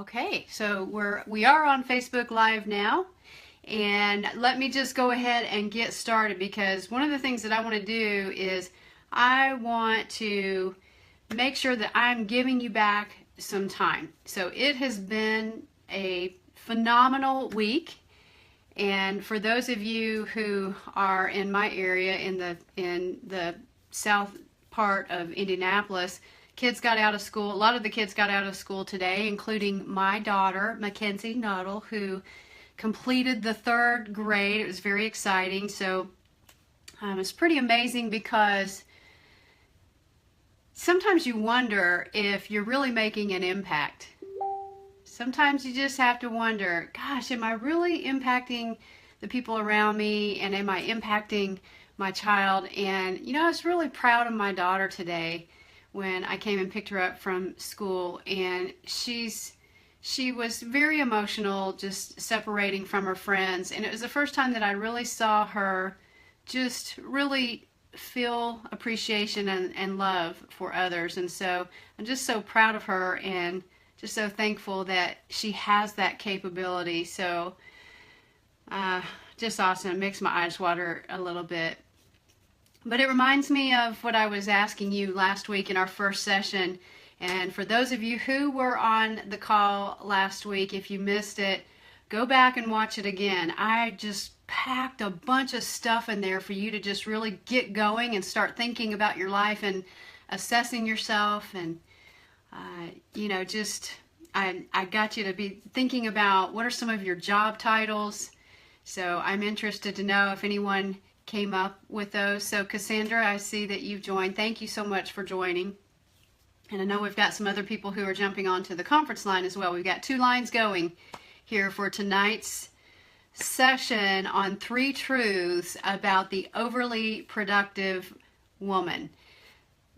Okay, so we are on Facebook Live now, and let me just go ahead and get started because one of the things that I want to do is I want to make sure that I'm giving you back some time. So it has been a phenomenal week, and for those of you who are in my area in the south part of Indianapolis, kids got out of school. A lot of the kids got out of school today, including my daughter, Mackenzie Nuttall, who completed the 3rd grade. It was very exciting. So it's pretty amazing because sometimes you wonder if you're really making an impact. Sometimes you just have to wonder, gosh, am I really impacting the people around me, and am I impacting my child? And you know, I was really proud of my daughter today when I came and picked her up from school, and she was very emotional just separating from her friends, and it was the first time that I really saw her just really feel appreciation and love for others. And so I'm just so proud of her and just so thankful that she has that capability. So just awesome. It makes my eyes water a little bit. But it reminds me of what I was asking you last week in our first session. And for those of you who were on the call last week, if you missed it, go back and watch it again. I just packed a bunch of stuff in there for you to just really get going and start thinking about your life and assessing yourself. And, you know, just I got you to be thinking about what are some of your job titles. So I'm interested to know if anyone came up with those. So Cassandra, I see that you've joined. Thank you so much for joining. And I know we've got some other people who are jumping onto the conference line as well. We've got 2 lines going here for tonight's session on 3 truths about the overly productive woman.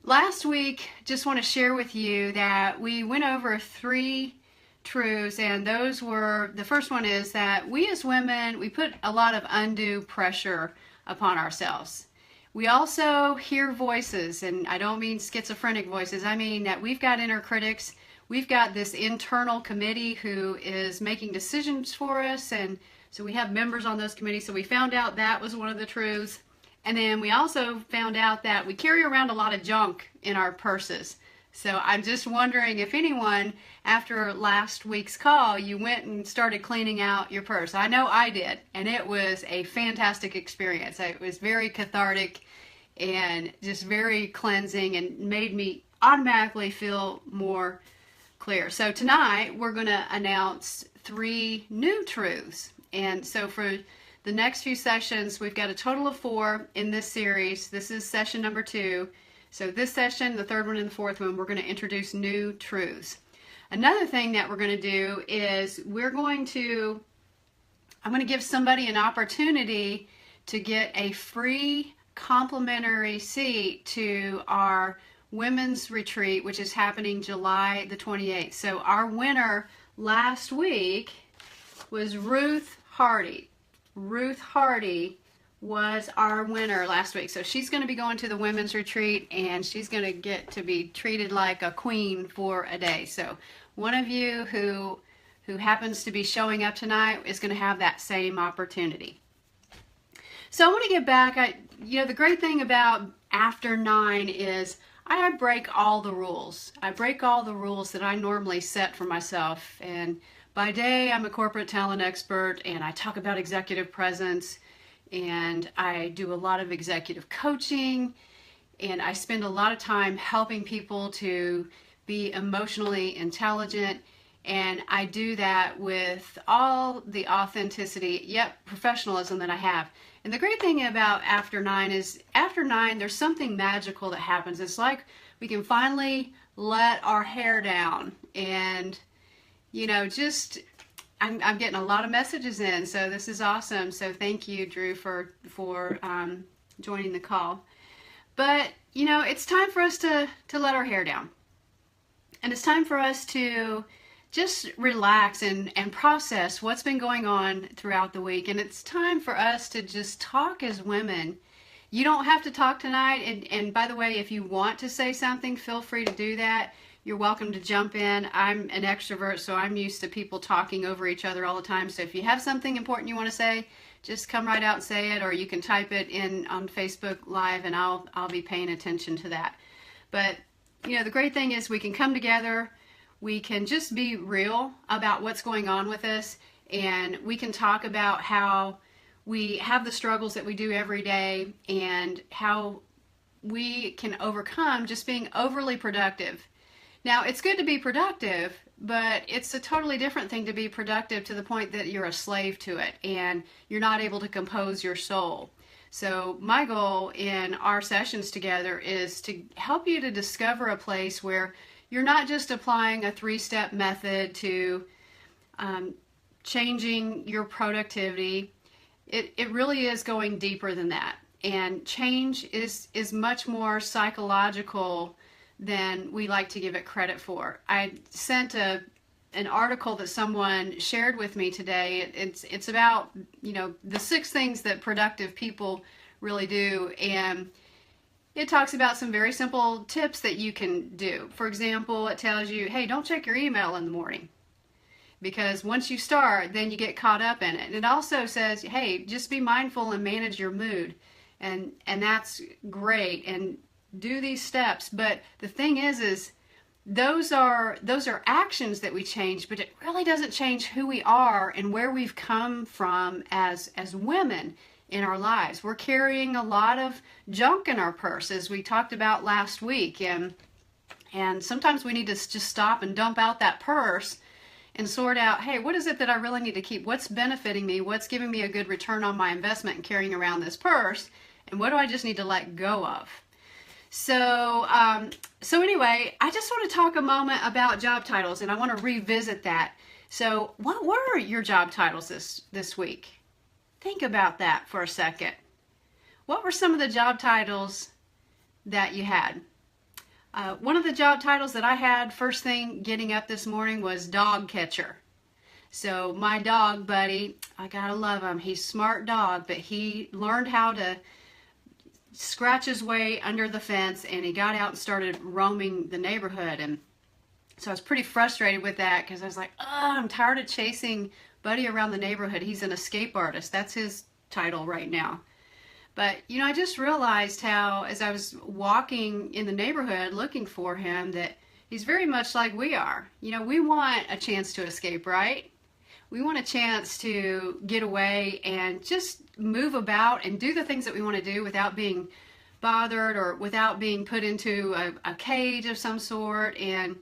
Last week, just want to share with you that we went over 3 truths, and those were, the first one is that we as women, we put a lot of undue pressure upon ourselves. We also hear voices, and I don't mean schizophrenic voices. I mean that we've got inner critics. We've got this internal committee who is making decisions for us, and so we have members on those committees. So we found out that was one of the truths. And then we also found out that we carry around a lot of junk in our purses. So I'm just wondering if anyone, after last week's call, you went and started cleaning out your purse. I know I did, and it was a fantastic experience. It was very cathartic and just very cleansing and made me automatically feel more clear. So tonight we're going to announce 3 new truths. And so for the next few sessions, we've got a total of 4 in this series. This is session number 2. So this session, the 3rd one and the 4th one, we're going to introduce new truths. Another thing that we're going to do is I'm going to give somebody an opportunity to get a free complimentary seat to our women's retreat, which is happening July the 28th. So our winner last week was Ruth Hardy. Ruth Hardy was our winner last week. So she's going to be going to the women's retreat, and she's going to get to be treated like a queen for a day. So one of you who happens to be showing up tonight is going to have that same opportunity. So I want to get back. You know, the great thing about After 9 is I break all the rules. I break all the rules that I normally set for myself. And by day, I'm a corporate talent expert, and I talk about executive presence, and I do a lot of executive coaching, and I spend a lot of time helping people to be emotionally intelligent, and I do that with all the authenticity, yet professionalism that I have. And the great thing about After 9 is, after 9, there's something magical that happens. It's like we can finally let our hair down, and you know, just I'm getting a lot of messages in, so this is awesome. So thank you, Drew, for joining the call. But you know, it's time for us to let our hair down, and it's time for us to just relax and process what's been going on throughout the week. And it's time for us to just talk as women. You don't have to talk tonight, and by the way, if you want to say something, feel free to do that. you're welcome to jump in. I'm an extrovert, so I'm used to people talking over each other all the time. So if you have something important you want to say, just come right out and say it, or you can type it in on Facebook Live, and I'll be paying attention to that. But the great thing is we can come together, we can just be real about what's going on with us, and we can talk about how we have the struggles that we do every day and how we can overcome just being overly productive. Now, it's good to be productive, but it's a totally different thing to be productive to the point that you're a slave to it and you're not able to compose your soul. So my goal in our sessions together is to help you to discover a place where you're not just applying a 3-step method to changing your productivity. It really is going deeper than that. And change is much more psychological than we like to give it credit for. I sent an article that someone shared with me today. It's about the 6 things that productive people really do, and it talks about some very simple tips that you can do. For example, it tells you, hey, don't check your email in the morning, because once you start, then you get caught up in it. It also says, hey, just be mindful and manage your mood, and that's great, and do these steps. But the thing is those are actions that we change, but it really doesn't change who we are and where we've come from as women in our lives. We're carrying a lot of junk in our purse, as we talked about last week, and sometimes we need to just stop and dump out that purse and sort out, hey, what is it that I really need to keep? What's benefiting me? What's giving me a good return on my investment in carrying around this purse? And what do I just need to let go of? So anyway, I just want to talk a moment about job titles, and I want to revisit that. So what were your job titles this week? Think about that for a second. What were some of the job titles that you had? One of the job titles that I had first thing getting up this morning was dog catcher. So my dog buddy, I gotta love him. He's a smart dog, but he learned how to scratch his way under the fence, and he got out and started roaming the neighborhood. And so I was pretty frustrated with that, because I was like, oh, I'm tired of chasing Buddy around the neighborhood. He's an escape artist. That's his title right now. But I just realized how, as I was walking in the neighborhood looking for him, that he's very much like we are. We want a chance to escape, right? We want a chance to get away and just move about and do the things that we want to do without being bothered or without being put into a cage of some sort. And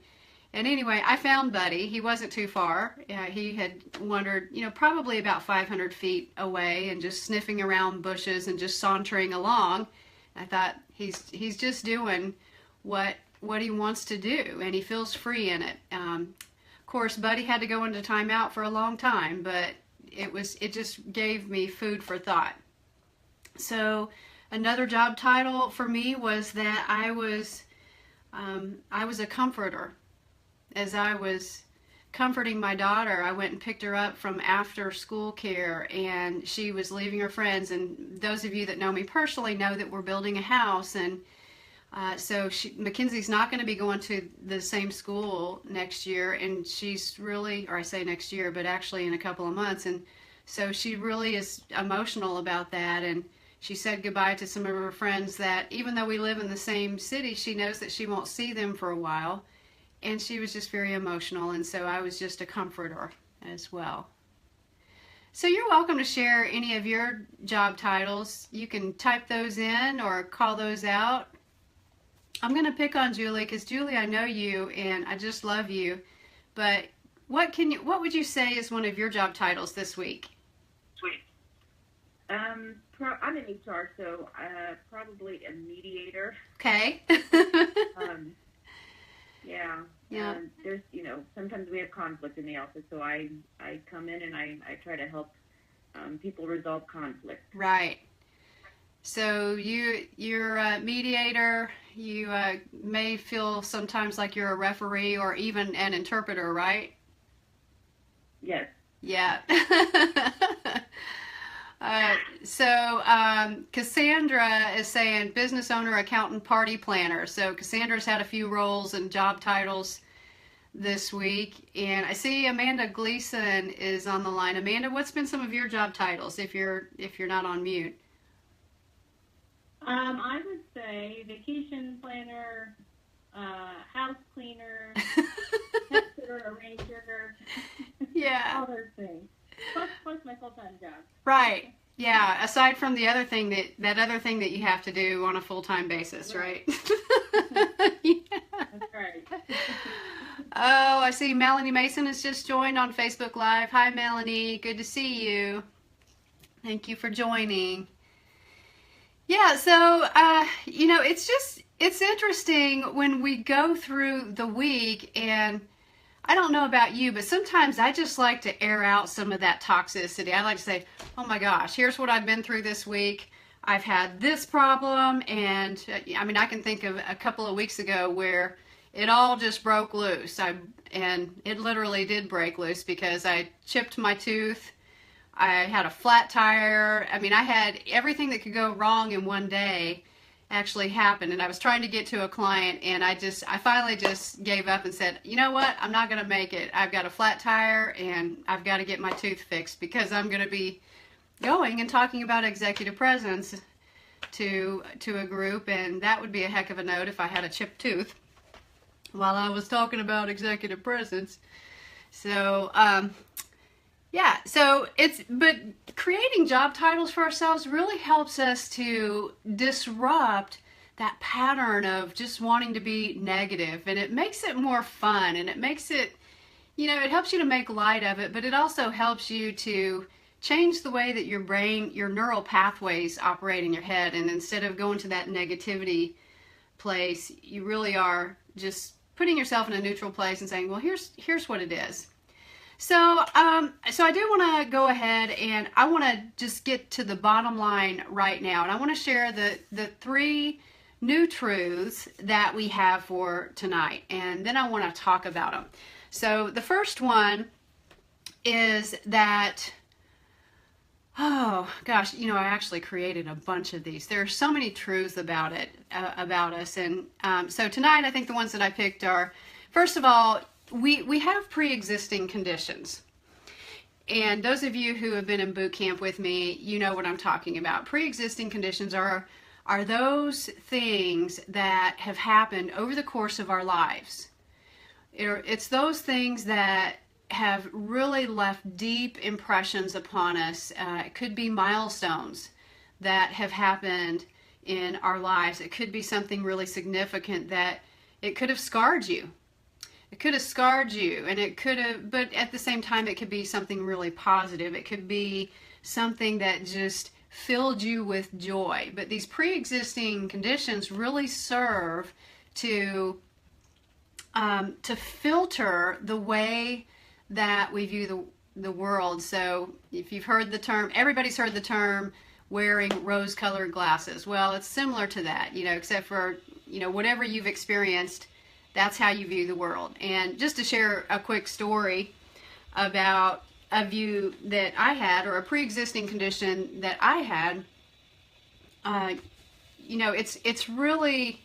anyway, I found Buddy. He wasn't too far. He had wandered, probably about 500 feet away, and just sniffing around bushes and just sauntering along. I thought, he's just doing what he wants to do, and he feels free in it. Of course, Buddy had to go into timeout for a long time, but it just gave me food for thought. So another job title for me was that I was a comforter. As I was comforting my daughter, I went and picked her up from after school care, and she was leaving her friends. And those of you that know me personally know that we're building a house, and so Mackenzie's not going to be going to the same school next year, and she's really, or I say next year, but actually in a couple of months, and so she really is emotional about that. And she said goodbye to some of her friends that, even though we live in the same city, she knows that she won't see them for a while, and she was just very emotional, and so I was just a comforter as well. So you're welcome to share any of your job titles. You can type those in or call those out. I'm going to pick on Julie, because Julie, I know you and I just love you. But what would you say is one of your job titles this week? Sweet. I'm in HR, so probably a mediator. Okay. Yeah. There's, sometimes we have conflict in the office, so I come in and I try to help people resolve conflict. Right. So you're a mediator. You may feel sometimes like you're a referee or even an interpreter, right? Yes. Yeah. So Cassandra is saying business owner, accountant, party planner. So Cassandra's had a few roles and job titles this week. And I see Amanda Gleason is on the line. Amanda, what's been some of your job titles if you're not on mute? I would say vacation planner, house cleaner, pet sitter, arranger, Yeah. all those things. Plus my full-time job. Right. Yeah. Aside from the other thing that other thing that you have to do on a full-time basis, right? Yeah. That's right. Oh, I see Melanie Mason has just joined on Facebook Live. Hi, Melanie. Good to see you. Thank you for joining. Yeah, so, it's interesting when we go through the week, and I don't know about you, but sometimes I just like to air out some of that toxicity. I like to say, oh my gosh, here's what I've been through this week. I've had this problem, and I can think of a couple of weeks ago where it all just broke loose. And it literally did break loose because I chipped my tooth. I had a flat tire. I had everything that could go wrong in one day actually happened. And I was trying to get to a client, and I finally just gave up and said, you know what? I'm not going to make it. I've got a flat tire, and I've got to get my tooth fixed because I'm going to be going and talking about executive presence to a group, and that would be a heck of a note if I had a chipped tooth while I was talking about executive presence. So, but creating job titles for ourselves really helps us to disrupt that pattern of just wanting to be negative, and it makes it more fun, and it makes it, it helps you to make light of it, but it also helps you to change the way that your brain, your neural pathways operate in your head, and instead of going to that negativity place, you really are just putting yourself in a neutral place and saying, well, here's what it is. So I do want to go ahead, and I want to just get to the bottom line right now, and I want to share the 3 new truths that we have for tonight, and then I want to talk about them. So the first one is that, oh gosh, I actually created a bunch of these. There are so many truths about it, about us, and so tonight I think the ones that I picked are, first of all, we have pre-existing conditions. And those of you who have been in boot camp with me, you know what I'm talking about. Pre-existing conditions are those things that have happened over the course of our lives. It's those things that have really left deep impressions upon us. It could be milestones that have happened in our lives. It could be something really significant that it could have scarred you. It could have scarred you, and it could have, but at the same time, it could be something really positive. It could be something that just filled you with joy. But these pre-existing conditions really serve to filter the way that we view the world. So if you've heard the term, everybody's heard the term wearing rose-colored glasses. Well, it's similar to that, except for, whatever you've experienced, that's how you view the world. And just to share a quick story about a view that I had, or a pre-existing condition that I had, it's really,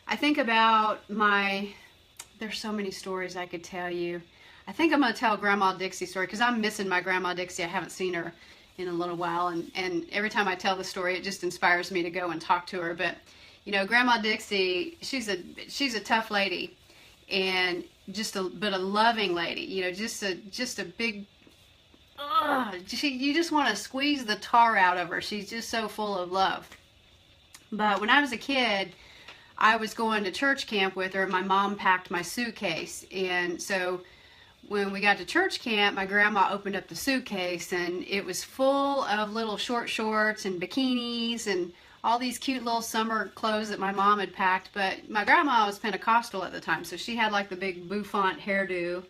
I think about there's so many stories I could tell you. I think I'm going to tell Grandma Dixie story because I'm missing my Grandma Dixie. I haven't seen her in a little while, and every time I tell the story, it just inspires me to go and talk to her. But Grandma Dixie, she's a tough lady, and but a loving lady. Just a big. You just want to squeeze the tar out of her. She's just so full of love. But when I was a kid, I was going to church camp with her. My mom packed my suitcase, and so when we got to church camp, my grandma opened up the suitcase, and it was full of little short shorts and bikinis and all these cute little summer clothes that my mom had packed. But my grandma was Pentecostal at the time, so she had like the big bouffant hairdo,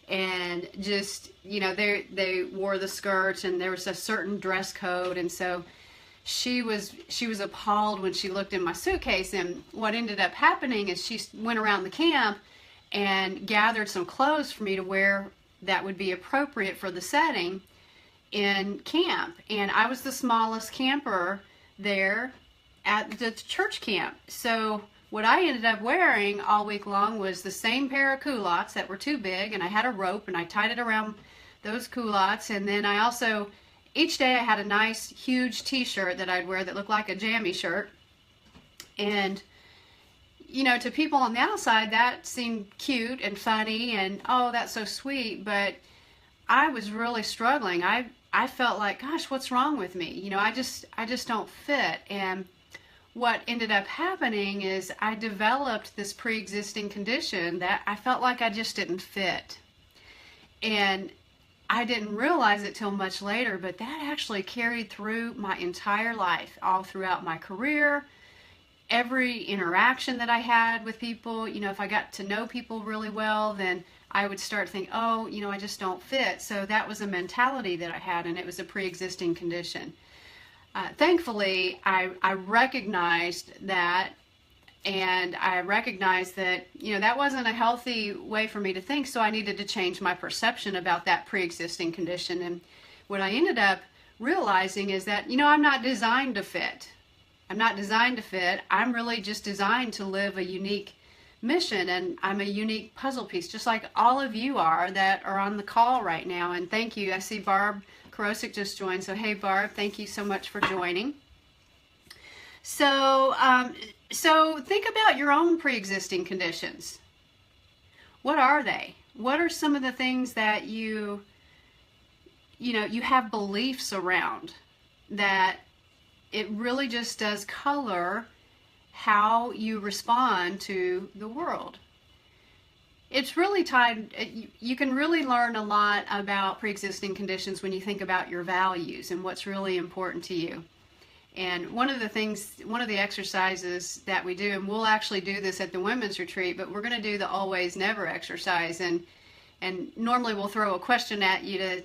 and just, they wore the skirts, and there was a certain dress code, and so she was appalled when she looked in my suitcase. And what ended up happening is she went around the camp and gathered some clothes for me to wear that would be appropriate for the setting. in camp, and I was the smallest camper there at the church camp. So what I ended up wearing all week long was the same pair of culottes that were too big, and I had a rope and I tied it around those culottes. And then I also, each day I had a nice huge t-shirt that I'd wear that looked like a jammy shirt. And you know, to people on the outside that seemed cute and funny and, oh, that's so sweet, but I was really struggling. I felt like, gosh, what's wrong with me? You know, I just don't fit. And what ended up happening is I developed this pre-existing condition that I felt like I just didn't fit. And I didn't realize it till much later, but that actually carried through my entire life, all throughout my career, every interaction that I had with people. You know, if I got to know people really well, then I would start to think, oh, you know, I just don't fit. So that was a mentality that I had, and it was a pre-existing condition. Thankfully, I recognized that, and I recognized that, you know, that wasn't a healthy way for me to think, so I needed to change my perception about that pre-existing condition. And what I ended up realizing is that, you know, I'm not designed to fit. I'm not designed to fit. I'm really just designed to live a unique mission, and I'm a unique puzzle piece, just like all of you are that are on the call right now. And thank you. I see Barb Karosik just joined. So hey, Barb, thank you so much for joining. So, so think about your own pre-existing conditions. What are they? What are some of the things that you have beliefs around that it really just does color how you respond to the world? It's really tied, you can really learn a lot about pre-existing conditions when you think about your values and what's really important to you. And one of the exercises that we do, and we'll actually do this at the women's retreat, but we're going to do the always never exercise. And normally we'll throw a question at you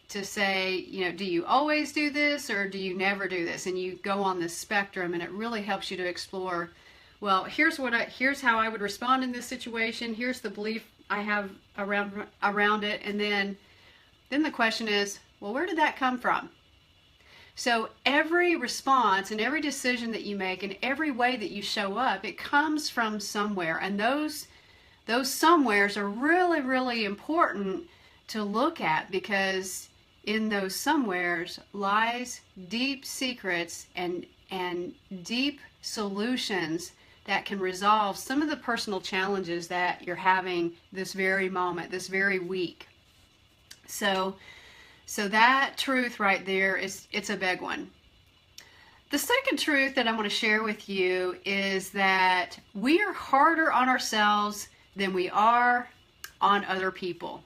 to say, you know, do you always do this or do you never do this? And you go on this spectrum, and it really helps you to explore, well, here's how I would respond in this situation. Here's the belief I have around it. And then the question is, well, where did that come from? So every response and every decision that you make and every way that you show up, it comes from somewhere. And those somewheres are really, really important to look at, because in those somewheres lies deep secrets and deep solutions that can resolve some of the personal challenges that you're having this very moment, this very week. So that truth right there it's a big one. The second truth that I want to share with you is that we are harder on ourselves than we are on other people.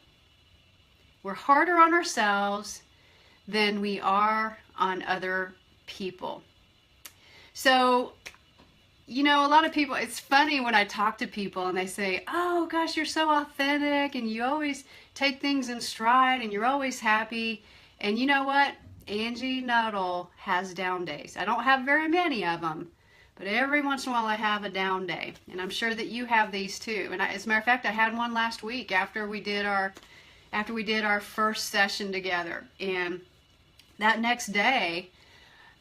We're harder on ourselves than we are on other people. So, you know, a lot of people, it's funny when I talk to people and they say, oh gosh, you're so authentic and you always take things in stride and you're always happy. And you know what? Angie Nuttall has down days. I don't have very many of them, but every once in a while I have a down day. And I'm sure that you have these too. And as a matter of fact, I had one last week after we did our first session together. And that next day,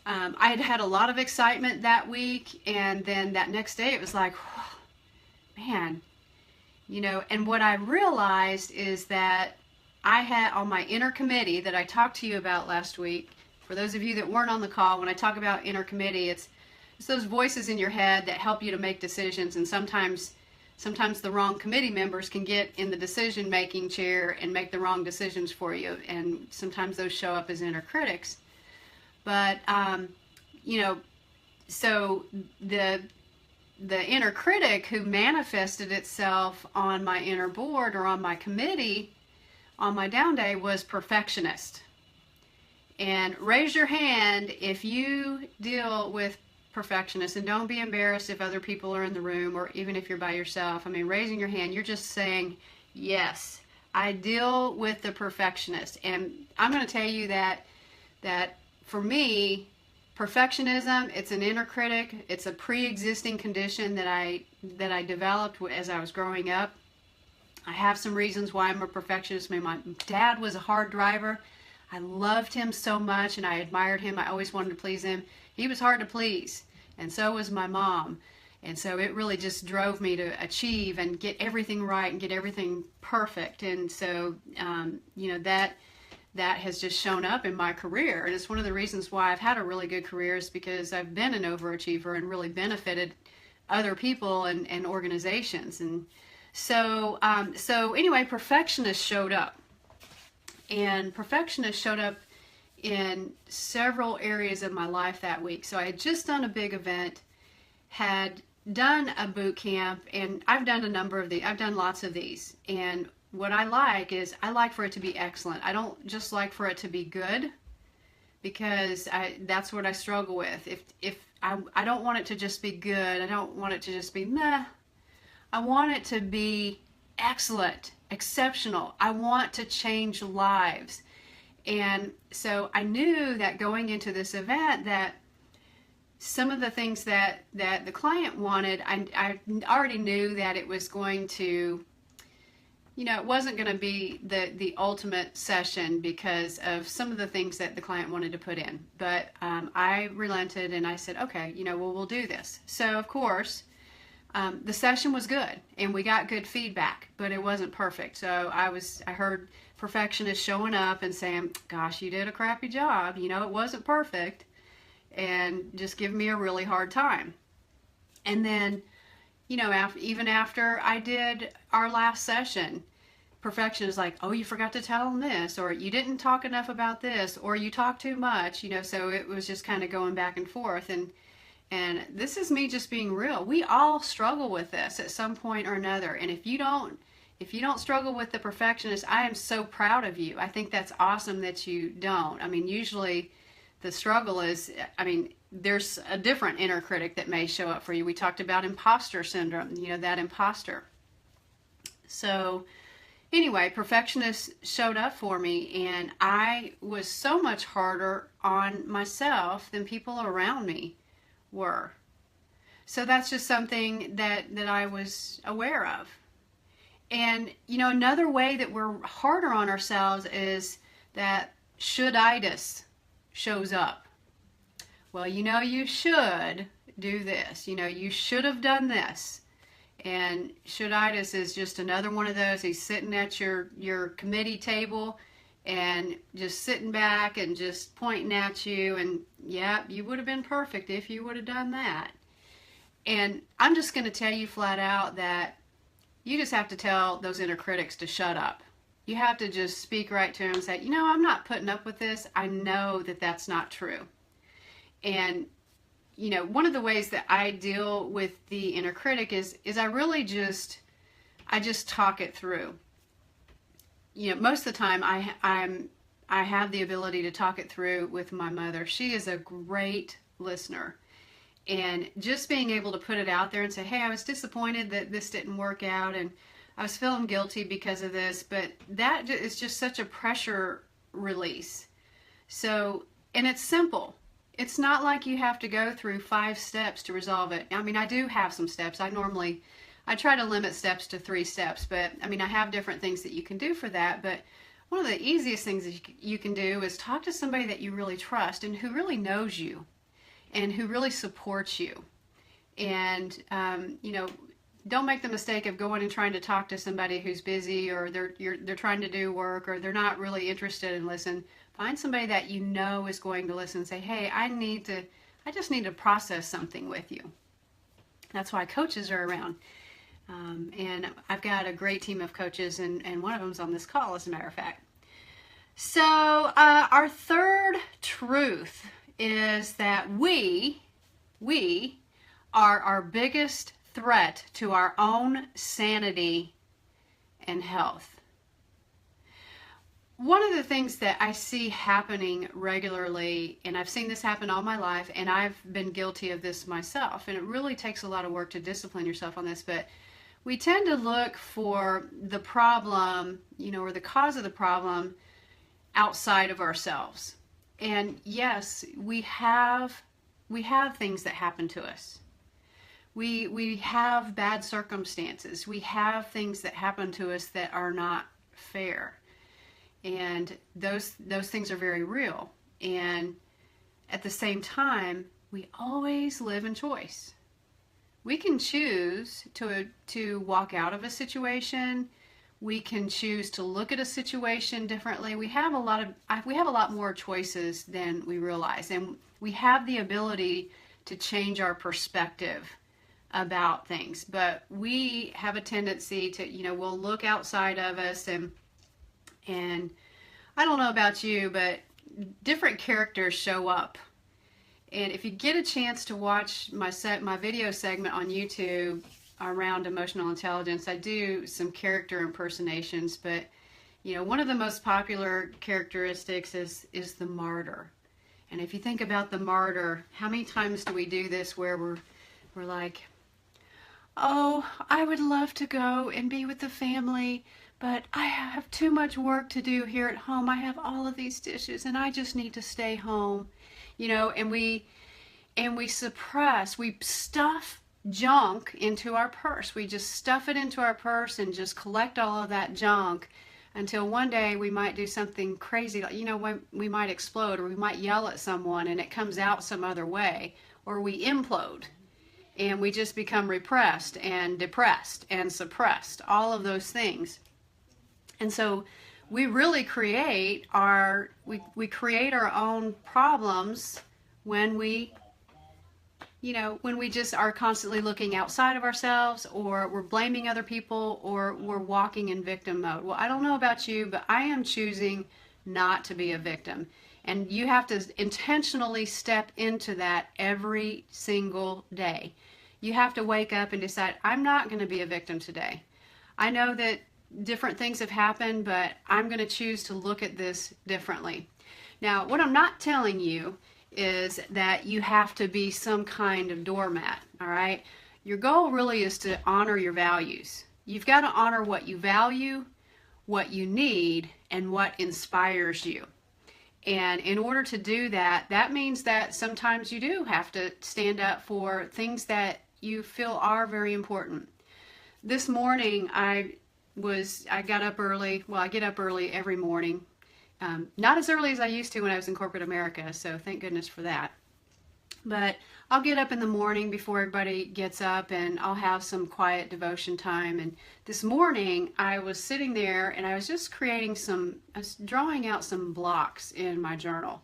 I had a lot of excitement that week, and then that next day it was like, oh, man, you know. And what I realized is that I had on my inner committee that I talked to you about last week. For those of you that weren't on the call, when I talk about inner committee, it's those voices in your head that help you to make decisions, and sometimes the wrong committee members can get in the decision-making chair and make the wrong decisions for you, and sometimes those show up as inner critics. But, you know, so the inner critic who manifested itself on my inner board or on my committee on my down day was perfectionist. And raise your hand if you deal with perfectionist, and don't be embarrassed if other people are in the room or even if you're by yourself. I mean, raising your hand, you're just saying, yes, I deal with the perfectionist. And I'm going to tell you that for me, perfectionism, it's an inner critic. It's a pre-existing condition that I developed as I was growing up. I have some reasons why I'm a perfectionist. My dad was a hard driver. I loved him so much and I admired him. I always wanted to please him. He was hard to please, and so was my mom. And so it really just drove me to achieve and get everything right and get everything perfect. And so, that has just shown up in my career. And it's one of the reasons why I've had a really good career, is because I've been an overachiever and really benefited other people and organizations. And so anyway, perfectionists showed up. And perfectionists showed up in several areas of my life that week. So I had just done a big event, had done a boot camp, and I've done a number of these. I've done lots of these. And what I like is I like for it to be excellent. I don't just like for it to be good, because that's what I struggle with. If I don't want it to just be good. I don't want it to just be meh. I want it to be excellent, exceptional. I want to change lives. And so I knew that going into this event that some of the things that the client wanted, I already knew that it was going to, it wasn't going to be the ultimate session because of some of the things that the client wanted to put in. But I relented and I said, okay, we'll do this. So of course, the session was good and we got good feedback, but it wasn't perfect. So I heard perfectionists showing up and saying, gosh, you did a crappy job. It wasn't perfect, and just giving me a really hard time. And then, even after I did our last session, perfection is like, oh, you forgot to tell them this, or you didn't talk enough about this, or you talked too much, so it was just kind of going back and forth. And this is me just being real. We all struggle with this at some point or another. And if you don't struggle with the perfectionist, I am so proud of you. I think that's awesome that you don't. Usually the struggle is, there's a different inner critic that may show up for you. We talked about imposter syndrome, that imposter. So anyway, perfectionists showed up for me, and I was so much harder on myself than people around me were. So that's just something that I was aware of. And, another way that we're harder on ourselves is that should-itis shows up. Well, you should do this. You should have done this. And should-itis is just another one of those. He's sitting at your committee table and just sitting back and just pointing at you. And, yeah, you would have been perfect if you would have done that. And I'm just going to tell you flat out that you just have to tell those inner critics to shut up. You have to just speak right to them and say, I'm not putting up with this. I know that that's not true. And, one of the ways that I deal with the inner critic is I really just talk it through. Most of the time I have the ability to talk it through with my mother. She is a great listener. And just being able to put it out there and say, hey, I was disappointed that this didn't work out, and I was feeling guilty because of this, but that is just such a pressure release. So, and it's simple. It's not like you have to go through 5 steps to resolve it. I do have some steps. I try to limit steps to 3 steps, but I have different things that you can do for that. But one of the easiest things that you can do is talk to somebody that you really trust and who really knows you and who really supports you. And, don't make the mistake of going and trying to talk to somebody who's busy, or they're trying to do work, or they're not really interested in listening. Find somebody that is going to listen and say, hey, I just need to process something with you. That's why coaches are around. And I've got a great team of coaches, and one of them's on this call, as a matter of fact. So our third truth is that we are our biggest threat to our own sanity and health. One of the things that I see happening regularly, and I've seen this happen all my life, and I've been guilty of this myself, and it really takes a lot of work to discipline yourself on this, but we tend to look for the problem, or the cause of the problem outside of ourselves. And yes, we have things that happen to us. We have bad circumstances. We have things that happen to us that are not fair. And those things are very real. And at the same time, we always live in choice. We can choose to walk out of a situation. We can choose to look at a situation differently. We have a lot more choices than we realize, and we have the ability to change our perspective about things. But we have a tendency to, we'll look outside of us, and I don't know about you, but different characters show up. And if you get a chance to watch my video segment on YouTube around emotional intelligence, I do some character impersonations, but one of the most popular characteristics is the martyr. And if you think about the martyr, how many times do we do this where we're like, oh, I would love to go and be with the family, but I have too much work to do here at home. I have all of these dishes and I just need to stay home. And we suppress, we stuff junk into our purse. We just stuff it into our purse and just collect all of that junk until one day we might do something crazy. We might explode, or we might yell at someone and it comes out some other way, or we implode and we just become repressed and depressed and suppressed, all of those things. And so we really create our own problems when we just are constantly looking outside of ourselves, or we're blaming other people, or we're walking in victim mode. Well, I don't know about you, but I am choosing not to be a victim. And you have to intentionally step into that every single day. You have to wake up and decide, I'm not going to be a victim today. I know that different things have happened, but I'm going to choose to look at this differently. Now, what I'm not telling you is that you have to be some kind of doormat, all right? Your goal really is to honor your values. You've got to honor what you value, what you need, and what inspires you. And in order to do that, that means that sometimes you do have to stand up for things that you feel are very important. This morning, I got up early. Well, I get up early every morning. Not as early as I used to when I was in corporate America, so thank goodness for that. But I'll get up in the morning before everybody gets up, and I'll have some quiet devotion time. And this morning, I was sitting there, and I was just I was drawing out some blocks in my journal.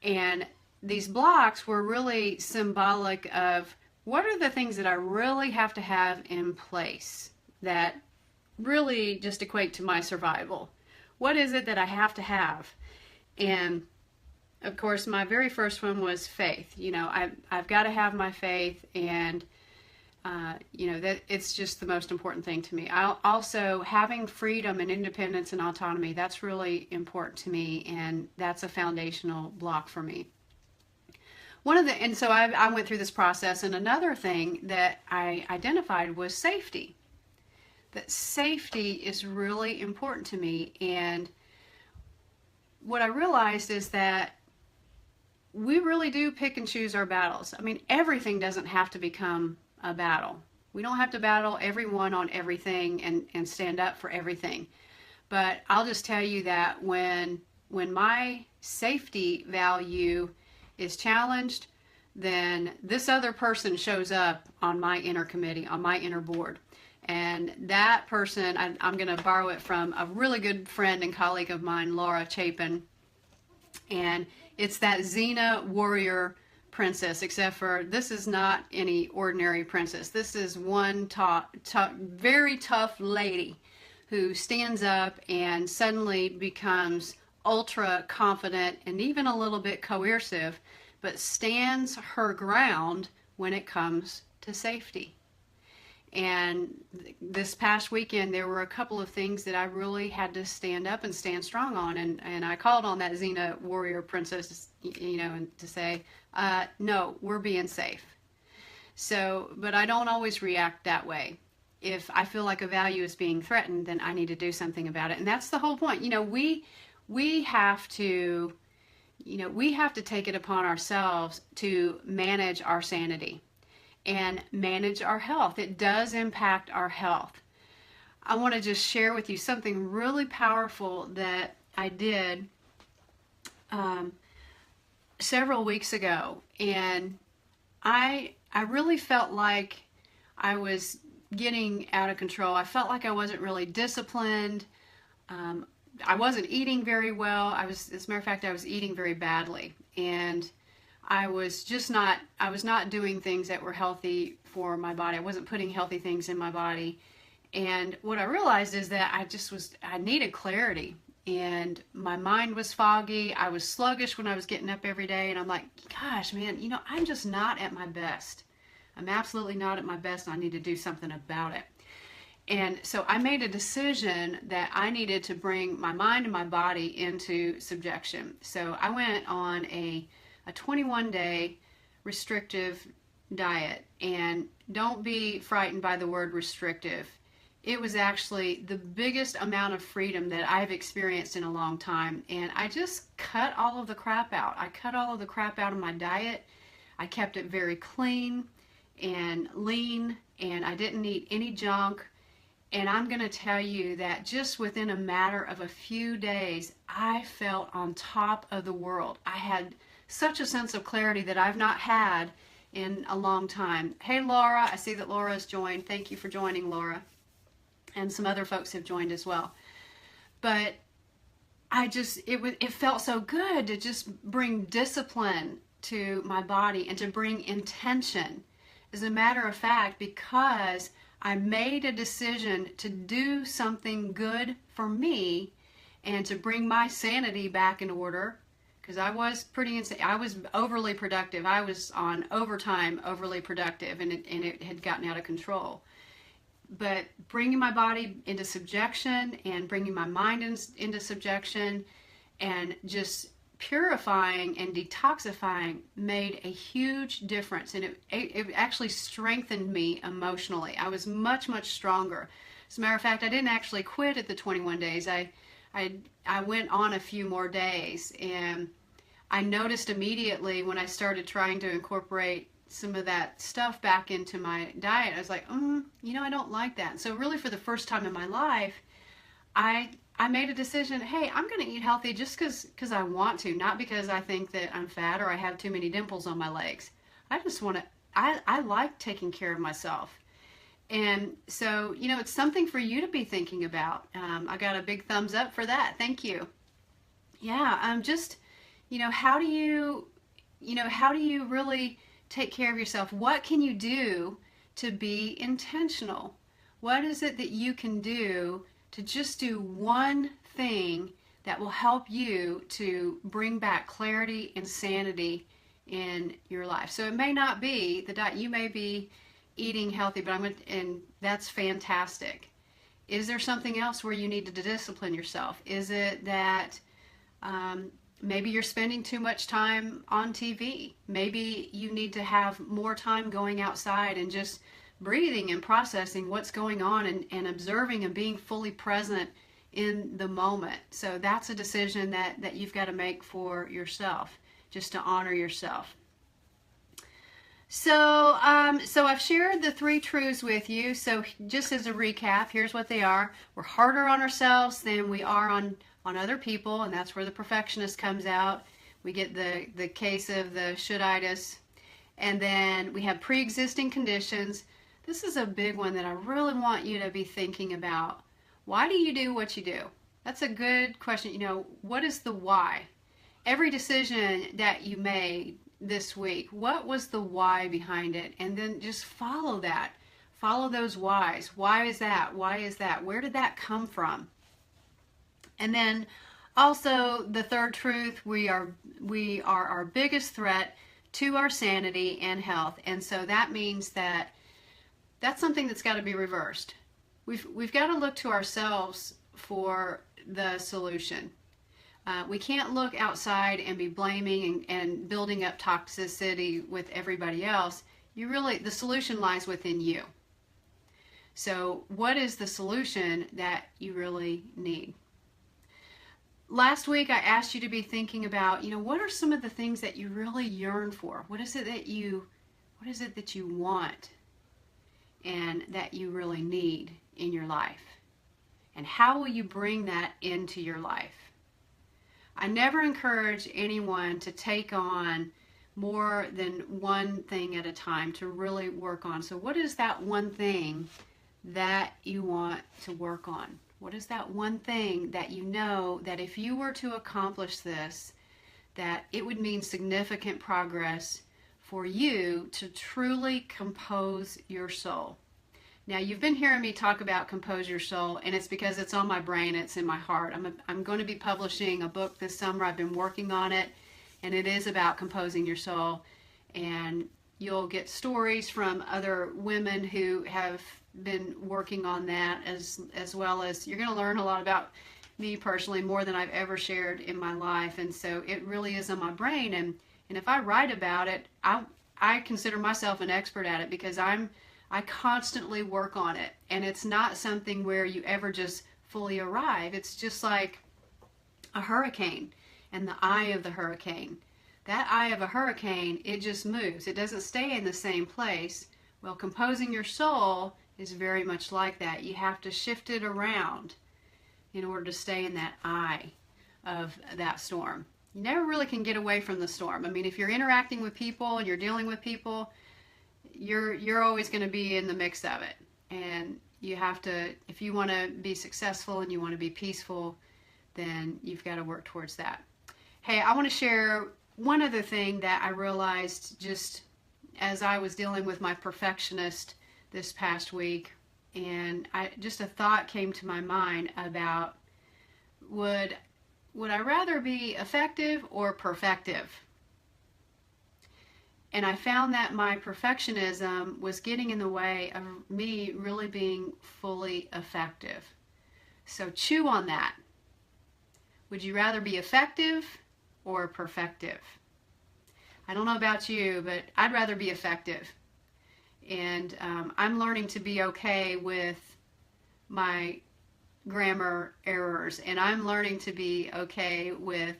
And these blocks were really symbolic of what are the things that I really have to have in place that really just equate to my survival. What is it that I have to have? And of course, my very first one was faith. I've got to have my faith, and that it's just the most important thing to me. Also, having freedom and independence and autonomy, that's really important to me, and that's a foundational block for me. And so I went through this process, and another thing that I identified was safety. That safety is really important to me. And what I realized is that we really do pick and choose our battles. I mean, everything doesn't have to become a battle. We don't have to battle everyone on everything and stand up for everything. But I'll just tell you that when my safety value is challenged, then this other person shows up on my inner committee, on my inner board. And that person, I'm going to borrow it from a really good friend and colleague of mine, Laura Chapin. And it's that Xena warrior princess, except for this is not any ordinary princess. This is one very tough lady who stands up and suddenly becomes ultra confident and even a little bit coercive, but stands her ground when it comes to safety. And this past weekend, there were a couple of things that I really had to stand up and stand strong on. And I called on that Xena warrior princess, and to say, no, we're being safe. So, but I don't always react that way. If I feel like a value is being threatened, then I need to do something about it. And that's the whole point. We have to take it upon ourselves to manage our sanity and manage our health. It does impact our health. I want to just share with you something really powerful that I did several weeks ago, and I really felt like I was getting out of control. I felt like I wasn't really disciplined. I wasn't eating very well. As a matter of fact, I was eating very badly, and I was not doing things that were healthy for my body. I wasn't putting healthy things in my body. And what I realized is that I needed clarity, and my mind was foggy. I was sluggish when I was getting up every day, and I'm like, gosh, man, I'm just not at my best. I'm absolutely not at my best, and I need to do something about it. And so I made a decision that I needed to bring my mind and my body into subjection. So I went on a 21-day restrictive diet. And don't be frightened by the word restrictive. It was actually the biggest amount of freedom that I've experienced in a long time. And I just cut all of the crap out. I cut all of the crap out of my diet. I kept it very clean and lean, and I didn't eat any junk. And I'm going to tell you that just within a matter of a few days, I felt on top of the world. I had such a sense of clarity that I've not had in a long time. Hey, Laura, I see that Laura has joined. Thank you for joining, Laura. And some other folks have joined as well. But it felt so good to just bring discipline to my body and to bring intention. As a matter of fact, because I made a decision to do something good for me and to bring my sanity back in order, because I was pretty insane. I was overly productive. I was on overtime, overly productive, and it had gotten out of control. But bringing my body into subjection and bringing my mind into subjection and just purifying and detoxifying made a huge difference, and it actually strengthened me emotionally. I was much, much stronger. As a matter of fact, I didn't actually quit at the 21 days. I went on a few more days, and I noticed immediately when I started trying to incorporate some of that stuff back into my diet, I was like, I don't like that. And so really for the first time in my life, I made a decision, hey, I'm going to eat healthy just because I want to, not because I think that I'm fat or I have too many dimples on my legs. I just want to, I like taking care of myself. And so, it's something for you to be thinking about. I got a big thumbs up for that. Thank you. Yeah, how do you really take care of yourself? What can you do to be intentional? What is it that you can do to just do one thing that will help you to bring back clarity and sanity in your life? So it may not be the diet. You may be eating healthy, and that's fantastic. Is there something else where you need to discipline yourself? Is it that maybe you're spending too much time on TV? Maybe you need to have more time going outside and just breathing and processing what's going on and observing and being fully present in the moment. So that's a decision that you've got to make for yourself, just to honor yourself. So I've shared the 3 truths with you. So just as a recap, here's what they are. We're harder on ourselves than we are on other people, and that's where the perfectionist comes out. We get the case of the shoulditis. And then we have pre-existing conditions. This is a big one that I really want you to be thinking about. Why do you do what you do? That's a good question. What is the why? Every decision that you made this week, what was the why behind it? And then just follow that. Follow those whys. Why is that? Why is that? Where did that come from? And then also the third truth, we are our biggest threat to our sanity and health. And so that means that's something that's got to be reversed. We've got to look to ourselves for the solution. We can't look outside and be blaming and building up toxicity with everybody else. The solution lies within you. So what is the solution that you really need? Last week I asked you to be thinking about, what are some of the things that you really yearn for? What is it that you want and that you really need in your life? And how will you bring that into your life? I never encourage anyone to take on more than one thing at a time to really work on. So what is that one thing that you want to work on? What is that one thing that you know that if you were to accomplish this, that it would mean significant progress for you to truly compose your soul? Now, you've been hearing me talk about compose your soul, and it's because it's on my brain, it's in my heart. I'm going to be publishing a book this summer. I've been working on it, and it is about composing your soul. And you'll get stories from other women who have been working on that, as well as you're going to learn a lot about me personally, more than I've ever shared in my life. And so it really is on my brain. And if I write about it, I consider myself an expert at it, because I constantly work on it, and it's not something where you ever just fully arrive. It's just like a hurricane and the eye of the hurricane. That eye of a hurricane, it just moves. It doesn't stay in the same place. Well, composing your soul is very much like that. You have to shift it around in order to stay in that eye of that storm. You never really can get away from the storm. I mean, if you're interacting with people and you're dealing with people, you're always going to be in the mix of it. And you have to, if you want to be successful and you want to be peaceful, then you've got to work towards that. Hey, I want to share one other thing that I realized just as I was dealing with my perfectionist this past week. And just a thought came to my mind about, would I rather be effective or perfective? And I found that my perfectionism was getting in the way of me really being fully effective. So chew on that. Would you rather be effective or perfective? I don't know about you, but I'd rather be effective. And I'm learning to be okay with my grammar errors, and I'm learning to be okay with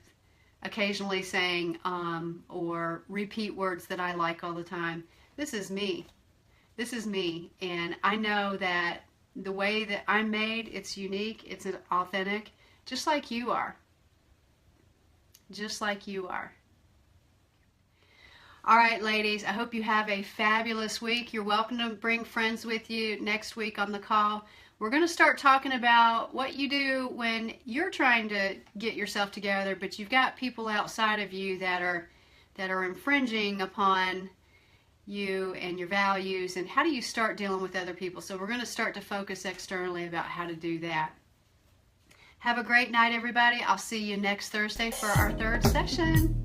occasionally saying or repeat words that I like all the time. This is me. This is me. And I know that the way that I'm made, it's unique, it's authentic, just like you are. Just like you are. All right, ladies, I hope you have a fabulous week. You're welcome to bring friends with you next week on the call. We're going to start talking about what you do when you're trying to get yourself together, but you've got people outside of you that are infringing upon you and your values, and how do you start dealing with other people? So we're going to start to focus externally about how to do that. Have a great night, everybody. I'll see you next Thursday for our third session.